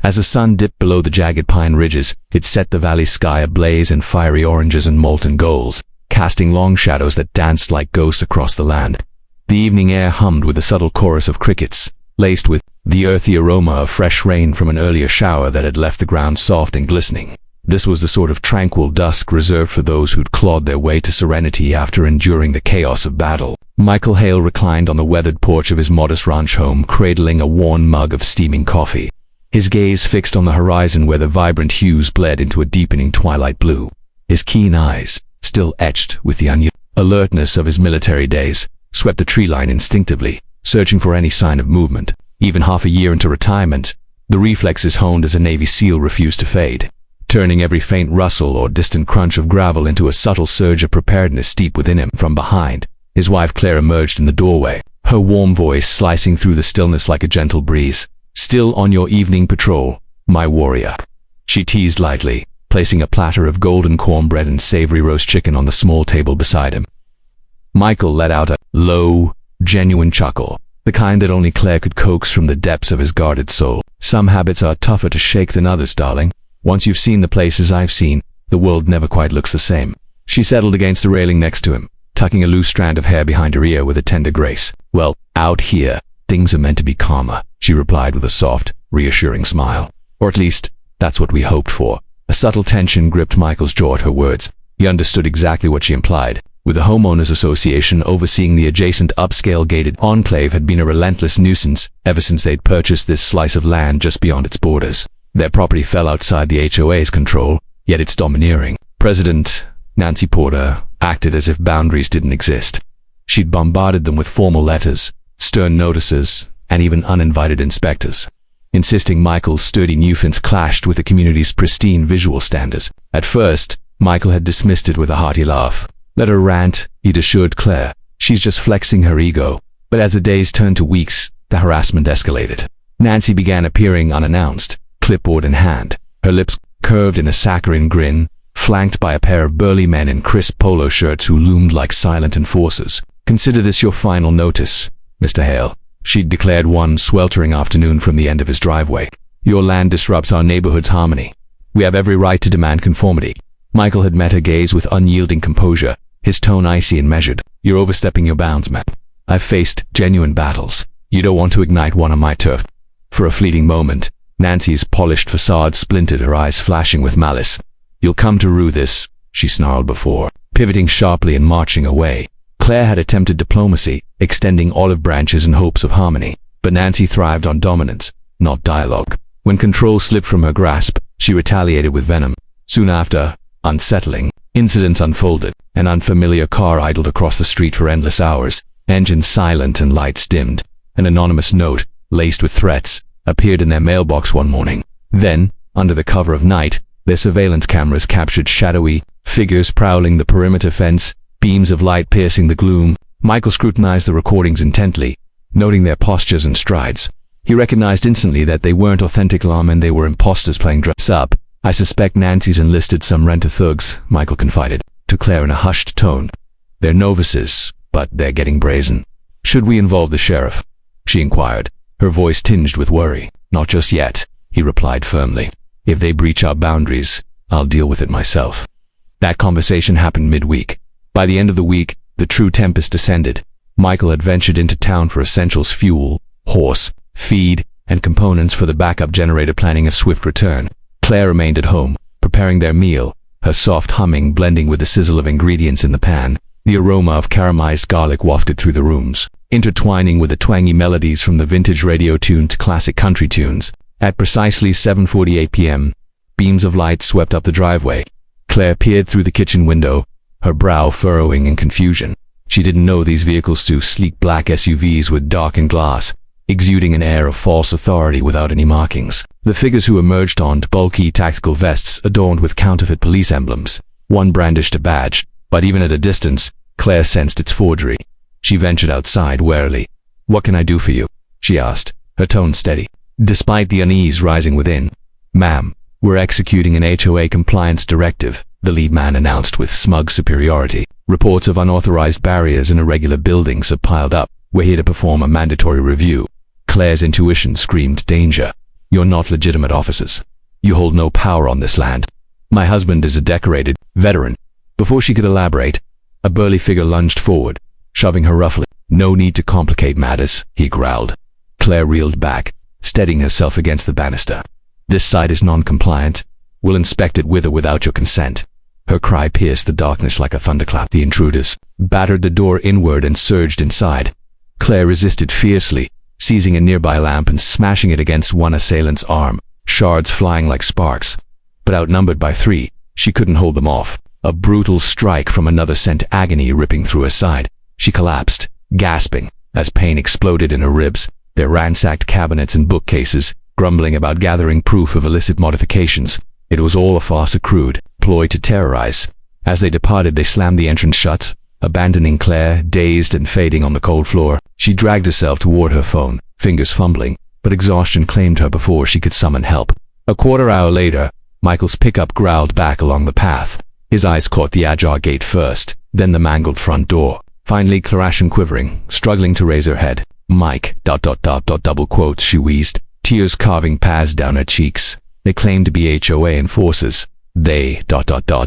As the sun dipped below the jagged pine ridges, it set the valley sky ablaze in fiery oranges and molten golds, casting long shadows that danced like ghosts across the land. The evening air hummed with a subtle chorus of crickets, laced with the earthy aroma of fresh rain from an earlier shower that had left the ground soft and glistening. This was the sort of tranquil dusk reserved for those who'd clawed their way to serenity after enduring the chaos of battle. Michael Hale reclined on the weathered porch of his modest ranch home, cradling a worn mug of steaming coffee, his gaze fixed on the horizon where the vibrant hues bled into a deepening twilight blue. His keen eyes, still etched with the alertness of his military days, swept the tree line instinctively, searching for any sign of movement. Even half a year into retirement, the reflexes honed as a Navy SEAL refused to fade, turning every faint rustle or distant crunch of gravel into a subtle surge of preparedness deep within him. From behind, his wife Claire emerged in the doorway, her warm voice slicing through the stillness like a gentle breeze. "Still on your evening patrol, my warrior," she teased lightly, placing a platter of golden cornbread and savory roast chicken on the small table beside him. Michael let out a low, genuine chuckle, the kind that only Claire could coax from the depths of his guarded soul. "Some habits are tougher to shake than others, darling. Once you've seen the places I've seen, the world never quite looks the same." She settled against the railing next to him, tucking a loose strand of hair behind her ear with a tender grace. "Well, out here, things are meant to be calmer," she replied with a soft, reassuring smile. "Or at least, that's what we hoped for." A subtle tension gripped Michael's jaw at her words. He understood exactly what she implied. With the homeowners association overseeing the adjacent upscale gated enclave had been a relentless nuisance ever since they'd purchased this slice of land just beyond its borders. Their property fell outside the HOA's control, yet its domineering President, Nancy Porter, acted as if boundaries didn't exist. She'd bombarded them with formal letters, stern notices, and even uninvited inspectors, insisting Michael's sturdy new fence clashed with the community's pristine visual standards. At first, Michael had dismissed it with a hearty laugh. "Let her rant," he'd assured Claire. "She's just flexing her ego." But as the days turned to weeks, the harassment escalated. Nancy began appearing unannounced, clipboard in hand, her lips curved in a saccharine grin, flanked by a pair of burly men in crisp polo shirts who loomed like silent enforcers. "Consider this your final notice, Mr. Hale," she'd declared one sweltering afternoon from the end of his driveway. "Your land disrupts our neighborhood's harmony. We have every right to demand conformity." Michael had met her gaze with unyielding composure, his tone icy and measured. "You're overstepping your bounds, man. I've faced genuine battles. You don't want to ignite one on my turf." For a fleeting moment, Nancy's polished facade splintered, her eyes flashing with malice. "You'll come to rue this," she snarled before, pivoting sharply and marching away. Claire had attempted diplomacy, extending olive branches in hopes of harmony, but Nancy thrived on dominance, not dialogue. When control slipped from her grasp, she retaliated with venom. Soon after, unsettling incidents unfolded. An unfamiliar car idled across the street for endless hours, engines silent and lights dimmed. An anonymous note, laced with threats, appeared in their mailbox one morning. Then, under the cover of night, their surveillance cameras captured shadowy figures prowling the perimeter fence, beams of light piercing the gloom. Michael scrutinized the recordings intently, noting their postures and strides. He recognized instantly that they weren't authentic lawmen, they were imposters playing dress up. "I suspect Nancy's enlisted some renter thugs," Michael confided to Claire in a hushed tone. "They're novices, but they're getting brazen." "Should we involve the sheriff?" she inquired, her voice tinged with worry. "Not just yet," he replied firmly. "If they breach our boundaries, I'll deal with it myself." That conversation happened midweek. By the end of the week, the true tempest descended. Michael had ventured into town for essentials: fuel, horse, feed, and components for the backup generator, planning a swift return. Claire remained at home, preparing their meal, her soft humming blending with the sizzle of ingredients in the pan. The aroma of caramelized garlic wafted through the rooms, intertwining with the twangy melodies from the vintage radio tune to classic country tunes. At precisely 7:48 p.m., beams of light swept up the driveway. Claire peered through the kitchen window, her brow furrowing in confusion. She didn't know these vehicles to sleek black SUVs with darkened glass, exuding an air of false authority without any markings. The figures who emerged donned bulky tactical vests adorned with counterfeit police emblems. One brandished a badge, but even at a distance, Claire sensed its forgery. She ventured outside warily. "What can I do for you?" she asked, her tone steady, despite the unease rising within. "Ma'am, we're executing an HOA compliance directive," the lead man announced with smug superiority. Reports of unauthorized barriers in irregular buildings had piled up. We're here to perform a mandatory review. Claire's intuition screamed danger. You're not legitimate officers. You hold no power on this land. My husband is a decorated veteran." Before she could elaborate, a burly figure lunged forward, shoving her roughly. "No need to complicate matters," he growled. Claire reeled back, steadying herself against the banister. "This site is non-compliant. We'll inspect it with or without your consent." Her cry pierced the darkness like a thunderclap. The intruders battered the door inward and surged inside. Claire resisted fiercely, seizing a nearby lamp and smashing it against one assailant's arm, shards flying like sparks. But outnumbered by 3, she couldn't hold them off. A brutal strike from another sent agony ripping through her side. She collapsed, gasping, as pain exploded in her ribs. They ransacked cabinets and bookcases, grumbling about gathering proof of illicit modifications. It was all a farce, a crude ploy to terrorize. As they departed, they slammed the entrance shut, abandoning Claire, dazed and fading on the cold floor. She dragged herself toward her phone, fingers fumbling, but exhaustion claimed her before she could summon help. A quarter hour later, Michael's pickup growled back along the path. His eyes caught the ajar gate first, then the mangled front door. Finally, Clarashan quivering, struggling to raise her head. "Mike, ... double quotes," she wheezed, tears carving paths down her cheeks. "They claimed to be HOA enforcers. They ...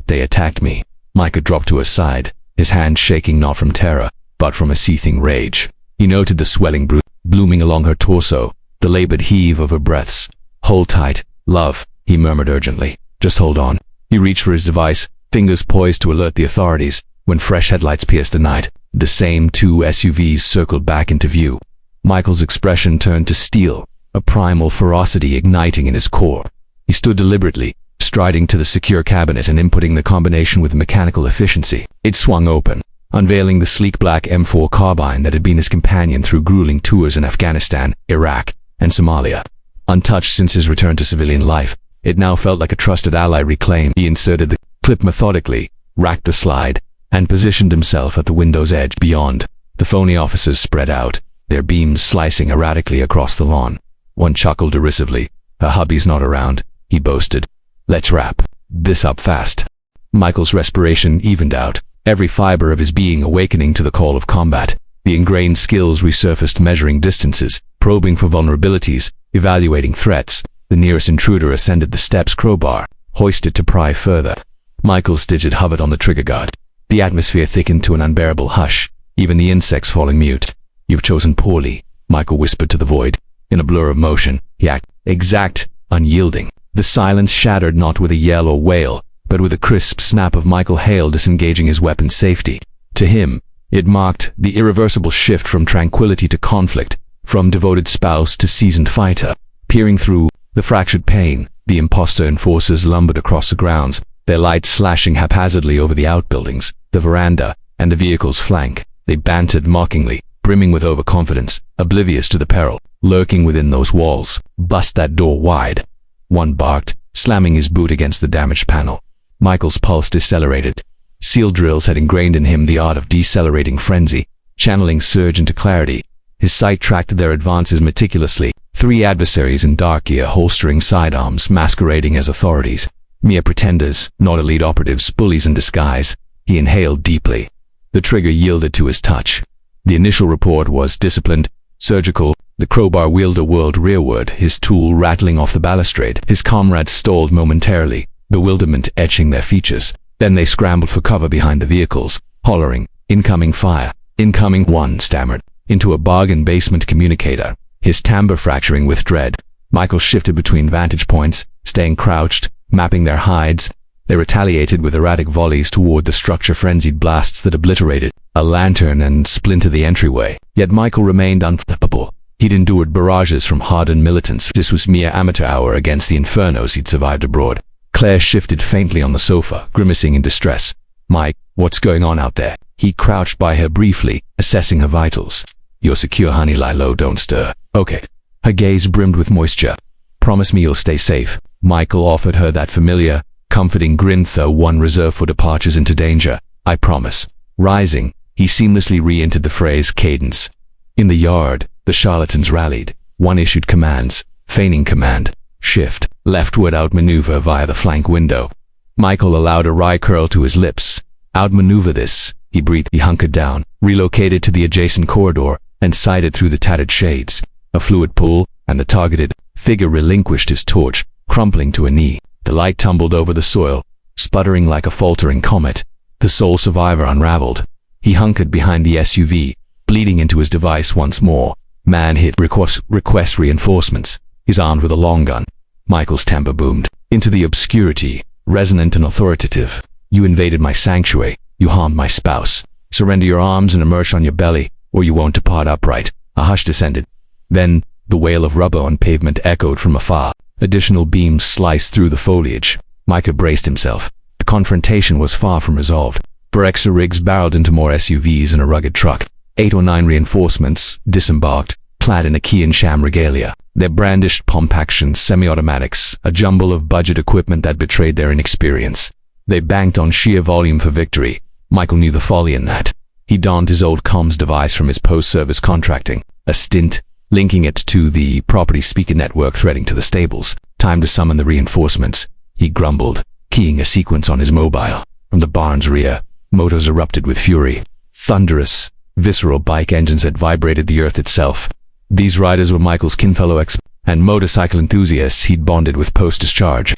they attacked me." Micah dropped to her side, his hand shaking not from terror, but from a seething rage. He noted the swelling bruise blooming along her torso, the labored heave of her breaths. "Hold tight, love," he murmured urgently. "Just hold on." He reached for his device, fingers poised to alert the authorities, when fresh headlights pierced the night. The same 2 SUVs circled back into view. Michael's expression turned to steel, a primal ferocity igniting in his core. He stood deliberately, striding to the secure cabinet and inputting the combination with mechanical efficiency. It swung open, unveiling the sleek black M4 carbine that had been his companion through grueling tours in Afghanistan, Iraq, and Somalia. Untouched since his return to civilian life, it now felt like a trusted ally reclaimed. He inserted the clip methodically, racked the slide, and positioned himself at the window's edge. Beyond, the phony officers spread out, their beams slicing erratically across the lawn. One chuckled derisively. "Her hubby's not around," he boasted. "Let's wrap this up fast." Michael's respiration evened out, every fiber of his being awakening to the call of combat. The ingrained skills resurfaced, measuring distances, probing for vulnerabilities, evaluating threats. The nearest intruder ascended the steps, crowbar hoisted to pry further. Michael's digit hovered on the trigger guard. The atmosphere thickened to an unbearable hush, even the insects falling mute. "You've chosen poorly," Michael whispered to the void. In a blur of motion, he acted exact, unyielding. The silence shattered not with a yell or wail, but with a crisp snap of Michael Hale disengaging his weapon safety. To him, it marked the irreversible shift from tranquility to conflict, from devoted spouse to seasoned fighter. Peering through the fractured pane, the imposter enforcers lumbered across the grounds, their lights slashing haphazardly over the outbuildings, the veranda, and the vehicle's flank. They bantered mockingly, brimming with overconfidence, oblivious to the peril lurking within those walls. "Bust that door wide," one barked, slamming his boot against the damaged panel. Michael's pulse decelerated. Seal drills had ingrained in him the art of decelerating frenzy, channeling surge into clarity. His sight tracked their advances meticulously. 3 adversaries in dark gear holstering sidearms, masquerading as authorities. Mere pretenders, not elite operatives, bullies in disguise. He inhaled deeply. The trigger yielded to his touch. The initial report was disciplined, surgical. The crowbar wielder whirled rearward, his tool rattling off the balustrade. His comrades stalled momentarily, bewilderment etching their features. Then they scrambled for cover behind the vehicles, hollering, "Incoming fire." "Incoming," one stammered, into a bargain basement communicator, his timbre fracturing with dread. Michael shifted between vantage points, staying crouched, mapping their hides. They retaliated with erratic volleys toward the structure, frenzied blasts that obliterated a lantern and splintered the entryway. Yet Michael remained unflippable. He'd endured barrages from hardened militants. This was mere amateur hour against the infernos he'd survived abroad. Claire shifted faintly on the sofa, grimacing in distress. "Mike, what's going on out there?" He crouched by her briefly, assessing her vitals. "You're secure, honey. Lie low, don't stir." "Okay." Her gaze brimmed with moisture. "Promise me you'll stay safe." Michael offered her that familiar, comforting grin, though one reserved for departures into danger. "I promise." Rising, he seamlessly re-entered the phrase cadence. In the yard, the charlatans rallied. One issued commands, feigning command. Shift, leftward outmaneuver via the flank window. Michael allowed a wry curl to his lips. "Outmaneuver this," he breathed. He hunkered down, relocated to the adjacent corridor, and sighted through the tattered shades. A fluid pool, and the targeted figure relinquished his torch, crumpling to a knee. The light tumbled over the soil, sputtering like a faltering comet. The sole survivor unraveled. He hunkered behind the SUV, bleeding into his device once more. Man hit request reinforcements. He's armed with a long gun. Michael's temper boomed. Into the obscurity, resonant and authoritative. You invaded my sanctuary. You harmed my spouse. Surrender your arms and emerge on your belly, or you won't depart upright. A hush descended. Then, the wail of rubber on pavement echoed from afar. Additional beams sliced through the foliage. Michael braced himself. The confrontation was far from resolved. Extra rigs barreled into more SUVs and a rugged truck. 8 or 9 reinforcements disembarked, clad in a key and sham regalia. They brandished pump actions, semi-automatics, a jumble of budget equipment that betrayed their inexperience. They banked on sheer volume for victory. Michael knew the folly in that. He donned his old comms device from his post-service contracting, a stint, linking it to the property speaker network threading to the stables. Time to summon the reinforcements. He grumbled, keying a sequence on his mobile. From the barn's rear, motors erupted with fury. Thunderous, visceral bike engines that vibrated the earth itself. These riders were Michael's kinfellow and motorcycle enthusiasts he'd bonded with post-discharge.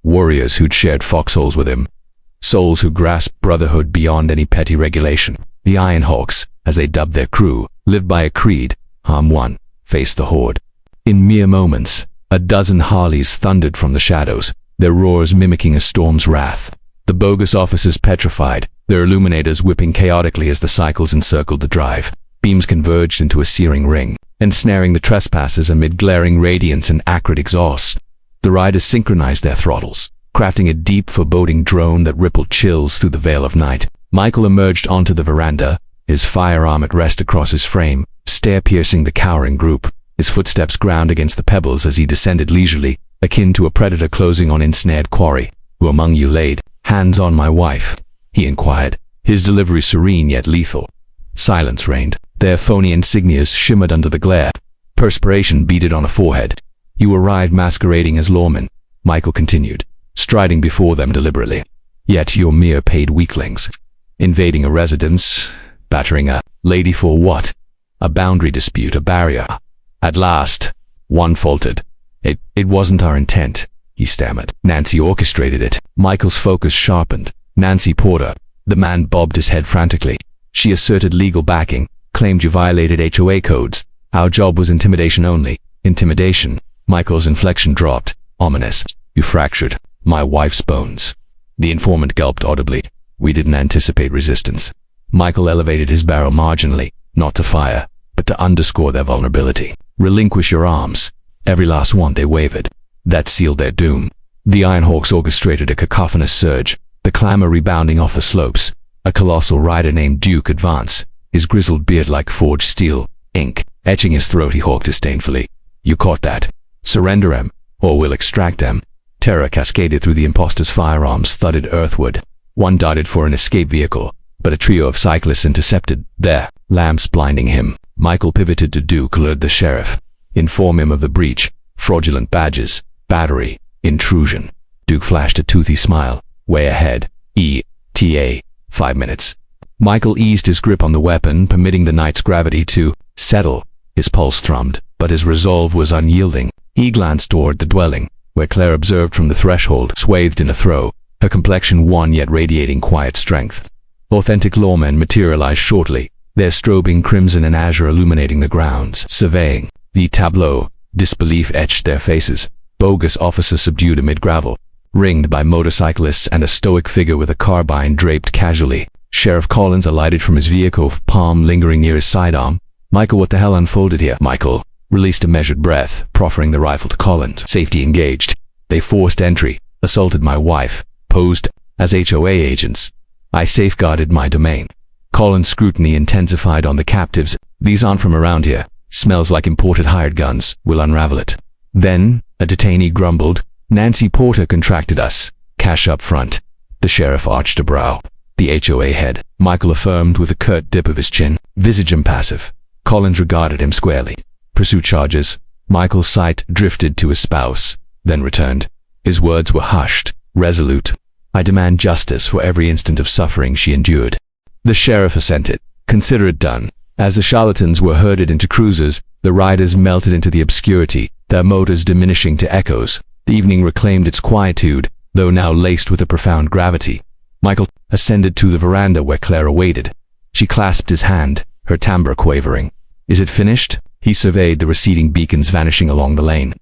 Warriors who'd shared foxholes with him. Souls who grasped brotherhood beyond any petty regulation. The Iron Hawks, as they dubbed their crew, lived by a creed: harm one, face the horde. In mere moments, a dozen Harleys thundered from the shadows, their roars mimicking a storm's wrath. The bogus officers petrified, their illuminators whipping chaotically as the cycles encircled the drive. Beams converged into a searing ring, ensnaring the trespassers amid glaring radiance and acrid exhaust. The riders synchronized their throttles, crafting a deep, foreboding drone that rippled chills through the veil of night. Michael emerged onto the veranda, his firearm at rest across his frame, stare piercing the cowering group. His footsteps ground against the pebbles as he descended leisurely, akin to a predator closing on ensnared quarry. Who among you laid hands on my wife? He inquired, his delivery serene yet lethal. Silence reigned. Their phony insignias shimmered under the glare. Perspiration beaded on a forehead. You arrived masquerading as lawmen, Michael continued, striding before them deliberately. Yet you're mere paid weaklings. Invading a residence, battering a lady for what? A boundary dispute, a barrier. At last, one faltered. It wasn't our intent, he stammered. Nancy orchestrated it. Michael's focus sharpened. Nancy Porter. The man bobbed his head frantically. She asserted legal backing, claimed you violated HOA codes. Our job was intimidation only. Intimidation. Michael's inflection dropped. Ominous. You fractured my wife's bones. The informant gulped audibly. We didn't anticipate resistance. Michael elevated his barrel marginally, not to fire, but to underscore their vulnerability. Relinquish your arms. Every last one they wavered. That sealed their doom. The Iron Hawks orchestrated a cacophonous surge, the clamor rebounding off the slopes. A colossal rider named Duke advanced, his grizzled beard like forged steel, ink etching his throat. He hawked disdainfully. You caught that. Surrender them, or we'll extract them. Terror cascaded through the imposters' firearms, thudded earthward. One darted for an escape vehicle, but a trio of cyclists intercepted, their lamps blinding him. Michael pivoted to Duke, lured the sheriff. Inform him of the breach, fraudulent badges, battery, intrusion. Duke flashed a toothy smile. Way ahead. ETA. 5 minutes. Michael eased his grip on the weapon, permitting the night's gravity to settle. His pulse thrummed, but his resolve was unyielding. He glanced toward the dwelling, where Claire observed from the threshold, swathed in a throw, her complexion wan yet radiating quiet strength. Authentic lawmen materialized shortly, their strobing crimson and azure illuminating the grounds. Surveying the tableau, disbelief etched their faces. Bogus officers subdued amid gravel, ringed by motorcyclists and a stoic figure with a carbine draped casually. Sheriff Collins alighted from his vehicle, palm lingering near his sidearm. Michael, what the hell unfolded here? Michael released a measured breath, proffering the rifle to Collins. Safety engaged. They forced entry, assaulted my wife, posed as HOA agents. I safeguarded my domain. Collins' scrutiny intensified on the captives. These aren't from around here. Smells like imported hired guns. We'll unravel it. Then, a detainee grumbled. Nancy Porter contracted us. Cash up front. The sheriff arched a brow. The HOA head, Michael affirmed with a curt dip of his chin. Visage impassive. Collins regarded him squarely. Pursuit charges. Michael's sight drifted to his spouse, then returned. His words were hushed, resolute. I demand justice for every instant of suffering she endured. The sheriff assented. Consider it done. As the charlatans were herded into cruisers, the riders melted into the obscurity, their motors diminishing to echoes. The evening reclaimed its quietude, though now laced with a profound gravity. Michael ascended to the veranda where Claire awaited. She clasped his hand, her timbre quavering. "Is it finished?" He surveyed the receding beacons vanishing along the lane.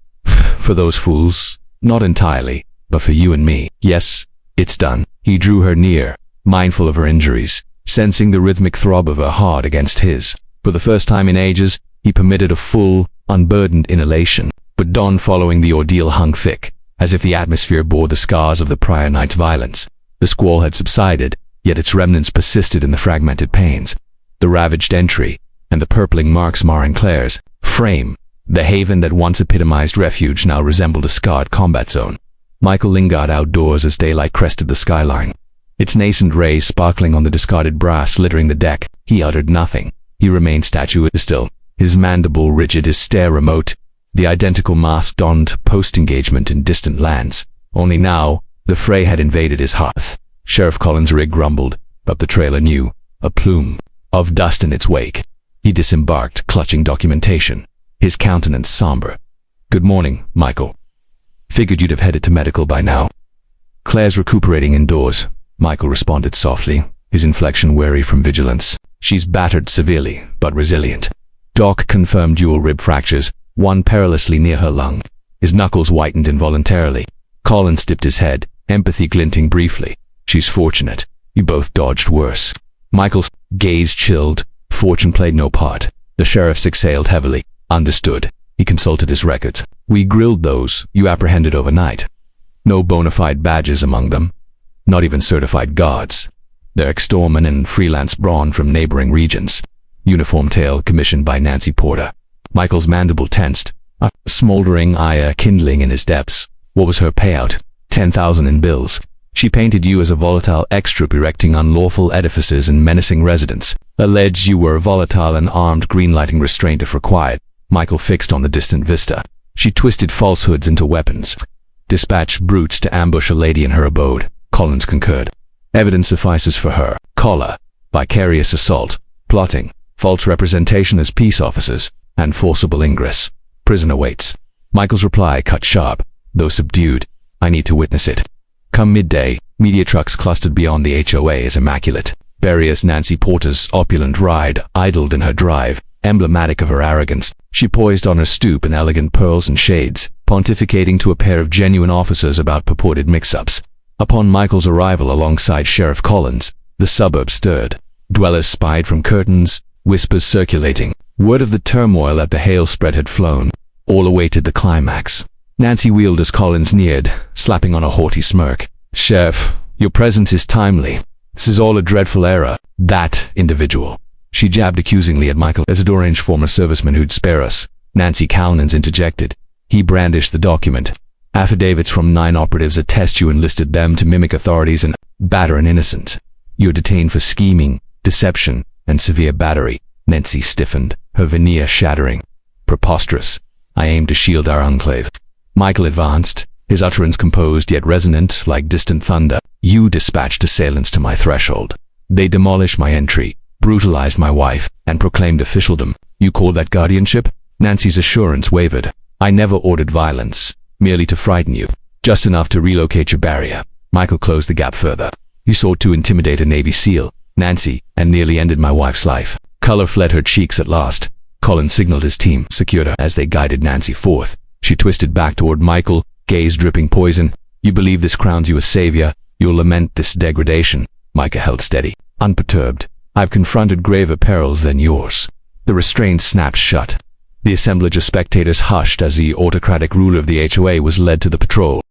"For those fools? Not entirely, but for you and me. Yes, it's done." He drew her near, mindful of her injuries, sensing the rhythmic throb of her heart against his. For the first time in ages, he permitted a full, unburdened inhalation. But dawn following the ordeal hung thick, as if the atmosphere bore the scars of the prior night's violence. The squall had subsided, yet its remnants persisted in the fragmented panes, the ravaged entry, and the purpling marks marring Claire's frame. The haven that once epitomized refuge now resembled a scarred combat zone. Michael lingered outdoors as daylight crested the skyline, its nascent rays sparkling on the discarded brass littering the deck. He uttered nothing. He remained statuesque still, his mandible rigid, his stare remote, the identical mask donned post-engagement in distant lands. Only now, the fray had invaded his hearth. Sheriff Collins' rig grumbled, up the trail anew, a plume of dust in its wake. He disembarked, clutching documentation, his countenance somber. "Good morning, Michael. Figured you'd have headed to medical by now." "Claire's recuperating indoors," Michael responded softly, his inflection wary from vigilance. "She's battered severely, but resilient." Doc confirmed dual rib fractures, one perilously near her lung. His knuckles whitened involuntarily. Collins dipped his head, empathy glinting briefly. "She's fortunate. You both dodged worse." Michael's gaze chilled. Fortune played no part. The sheriff exhaled heavily. "Understood." He consulted his records. "We grilled those you apprehended overnight. No bona fide badges among them. Not even certified guards. They're ex-storemen and freelance brawn from neighboring regions. Uniform tail commissioned by Nancy Porter." Michael's mandible tensed, a smoldering ire kindling in his depths. "What was her payout?" 10,000 in bills. "She painted you as a volatile ex-troop erecting unlawful edifices and menacing residents. Alleged you were volatile and armed, greenlighting restraint if required." Michael fixed on the distant vista. "She twisted falsehoods into weapons. Dispatched brutes to ambush a lady in her abode." Collins concurred. "Evidence suffices for her. Collar, vicarious assault, plotting, false representation as peace officers, and forcible ingress. Prison awaits." Michael's reply cut sharp, though subdued. "I need to witness it." Come midday, media trucks clustered beyond the HOA as immaculate. Various Nancy Porter's opulent ride idled in her drive, emblematic of her arrogance. She poised on her stoop in elegant pearls and shades, pontificating to a pair of genuine officers about purported mix-ups. Upon Michael's arrival alongside Sheriff Collins, the suburb stirred. Dwellers spied from curtains, whispers circulating. Word of the turmoil at the hail spread had flown. All awaited the climax. Nancy wheeled as Collins neared, slapping on a haughty smirk. "Sheriff, your presence is timely. This is all a dreadful error." "That individual." She jabbed accusingly at Michael as a deranged former serviceman who'd spare us. Nancy Callens interjected. He brandished the document. "Affidavits from 9 operatives attest you enlisted them to mimic authorities and batter an innocent. You're detained for scheming, deception, and severe battery." Nancy stiffened, her veneer shattering. "Preposterous. I aim to shield our enclave." Michael advanced, his utterance composed yet resonant like distant thunder. "You dispatched assailants to my threshold. They demolished my entry, brutalized my wife, and proclaimed officialdom. You call that guardianship?" Nancy's assurance wavered. "I never ordered violence, merely to frighten you. Just enough to relocate your barrier." Michael closed the gap further. "You sought to intimidate a Navy SEAL, Nancy, and nearly ended my wife's life." Color fled her cheeks at last. Collins signaled his team, secured her as they guided Nancy forth. She twisted back toward Michael, gaze dripping poison. "You believe this crowns you a savior. You'll lament this degradation." Micah held steady, unperturbed. "I've confronted graver perils than yours." The restraint snapped shut. The assemblage of spectators hushed as the autocratic ruler of the HOA was led to the patrol.